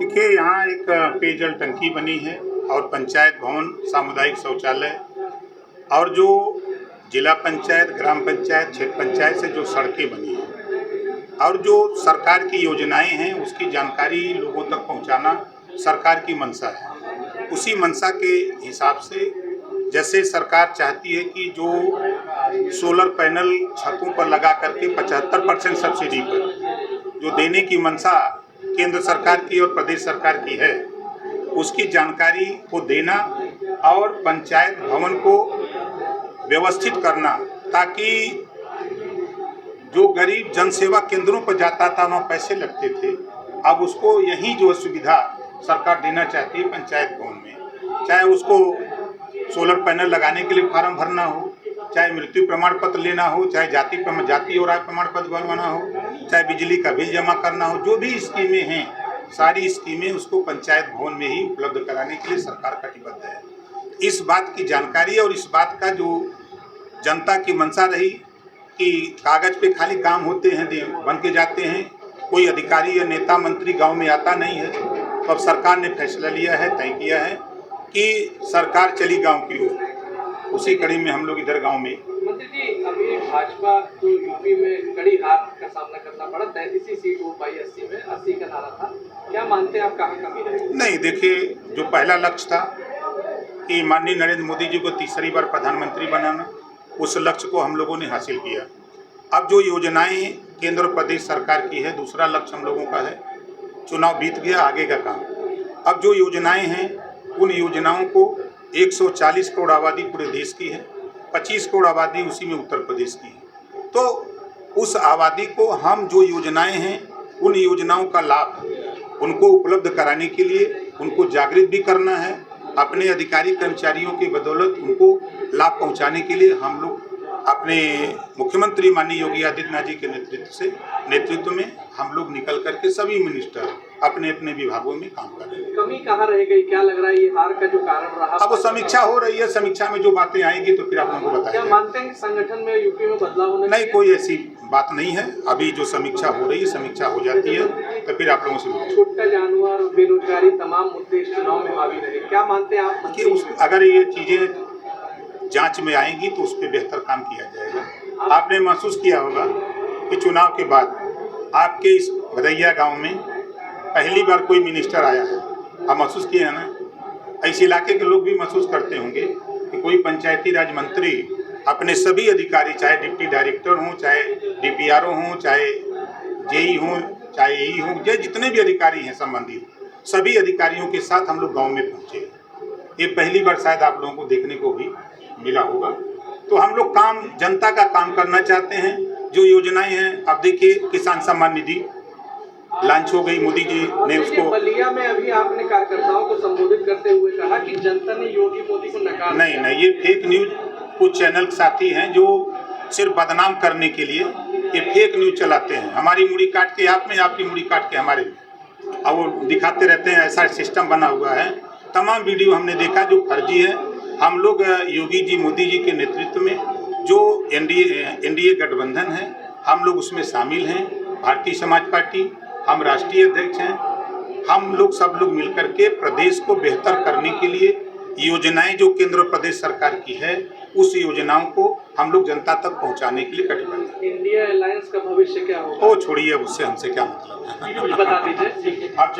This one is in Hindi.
देखिए, यहाँ एक पेयजल टंकी बनी है और पंचायत भवन, सामुदायिक शौचालय और जो जिला पंचायत, ग्राम पंचायत, क्षेत्र पंचायत से जो सड़कें बनी हैं और जो सरकार की योजनाएं हैं उसकी जानकारी लोगों तक पहुंचाना सरकार की मंशा है। उसी मंशा के हिसाब से जैसे सरकार चाहती है कि जो सोलर पैनल छतों पर लगा करके 75% सब्सिडी पर जो देने की मंशा केंद्र सरकार की और प्रदेश सरकार की है, उसकी जानकारी को देना और पंचायत भवन को व्यवस्थित करना, ताकि जो गरीब जनसेवा केंद्रों पर जाता था वहाँ पैसे लगते थे, अब उसको यही जो सुविधा सरकार देना चाहती है पंचायत भवन में, चाहे उसको सोलर पैनल लगाने के लिए फार्म भरना हो, चाहे मृत्यु प्रमाण पत्र लेना हो, चाहे जाति और आय प्रमाण पत्र बनवाना हो, चाहे बिजली का बिल जमा करना हो, जो भी स्कीमें हैं सारी स्कीमें उसको पंचायत भवन में ही उपलब्ध कराने के लिए सरकार कटिबद्ध है। इस बात की जानकारी और इस बात का जो जनता की मंशा रही कि कागज पे खाली काम होते हैं, बन के जाते हैं, कोई अधिकारी या नेता मंत्री गांव में आता नहीं है, तो अब सरकार ने फैसला लिया है, तय किया है कि सरकार चली गांव की ओर। उसी कड़ी में हम लोग इधर गांव में। मंत्री जी, अभी भाजपा को यूपी में कड़ी हार का सामना करना पड़ा, 33 सीट हो पाई 80 में, 80 का नारा था, क्या मानते हैं आप कहाँ कमी रहेगी? नहीं, देखिए, जो पहला लक्ष्य था कि माननीय नरेंद्र मोदी जी को तीसरी बार प्रधानमंत्री बनाना, उस लक्ष्य को हम लोगों ने हासिल किया। अब जो योजनाएं केंद्र और प्रदेश सरकार की है, दूसरा लक्ष्य हम लोगों का है, चुनाव बीत गया, आगे का काम। अब जो योजनाएं हैं उन योजनाओं को 140 करोड़ आबादी पूरे देश की है, 25 करोड़ आबादी उसी में उत्तर प्रदेश की है, तो उस आबादी को हम जो योजनाएं हैं उन योजनाओं का लाभ उनको उपलब्ध कराने के लिए उनको जागृत भी करना है। अपने अधिकारी कर्मचारियों के बदौलत उनको लाभ पहुंचाने के लिए हम लोग अपने मुख्यमंत्री माननीय योगी आदित्यनाथ जी के नेतृत्व में हम लोग निकल करके सभी मिनिस्टर अपने अपने विभागों में काम कर रहे हैं। कमी कहाँ रह गई, क्या लग रहा है ये हार का जो कारण रहा? अब वो समीक्षा हो रही है, समीक्षा में जो बातें आएंगी तो फिर आप लोगों को बताएंगे। क्या मानते हैं कि संगठन में यूपी में बदलाव होने? नहीं, कोई ऐसी बात नहीं है। अभी जो समीक्षा हो रही है, समीक्षा हो जाती है तो फिर आप लोगों से। छूटता जानवर, बेरोजगारी, तमाम मुद्दे इस चुनाव में हावी रहे, क्या मानते हैं आप कि अगर ये चीजें जांच में आएंगी तो उस पर बेहतर काम किया जाएगा। आपने महसूस किया होगा कि चुनाव के बाद आपके इस भदैया गांव में पहली बार कोई मिनिस्टर आया है, आप महसूस किए हैं ना? इस इलाके के लोग भी महसूस करते होंगे कि कोई पंचायती राज मंत्री अपने सभी अधिकारी, चाहे डिप्टी डायरेक्टर हों, चाहे DPRO हों, चाहे JE हों, चाहे EE हों, जितने भी अधिकारी हैं संबंधित, सभी अधिकारियों के साथ हम लोग गाँव में पहुँचे। ये पहली बार शायद आप लोगों को देखने को भी मिला होगा। तो हम लोग काम, जनता का काम करना चाहते हैं। जो योजनाएं हैं, अब देखिए, किसान सम्मान निधि लॉन्च हो गई, मोदी जी ने उसको। बलिया में अभी आपने कार्यकर्ताओं को संबोधित करते हुए कहा कि जनता ने योगी मोदी को नकार। नहीं, ये फेक न्यूज कुछ चैनल साथी हैं जो सिर्फ बदनाम करने के लिए ये फेक न्यूज चलाते हैं। हमारी मुड़ी काट के आप में, आपकी मुड़ी काट के हमारे में, और वो दिखाते रहते हैं। ऐसा सिस्टम बना हुआ है। तमाम वीडियो हमने देखा जो फर्जी है। हम लोग योगी जी, मोदी जी के नेतृत्व में जो NDA गठबंधन है, हम लोग उसमें शामिल हैं। भारतीय समाज पार्टी, हम राष्ट्रीय अध्यक्ष हैं। हम लोग सब लोग मिलकर के प्रदेश को बेहतर करने के लिए योजनाएं जो केंद्र और प्रदेश सरकार की है, उस योजनाओं को हम लोग जनता तक पहुंचाने के लिए कटिबद्ध हैं। इंडिया अलायंस का भविष्य क्या होगा? वो छोड़िए, उससे हमसे क्या मतलब है। बता दीजिए। आप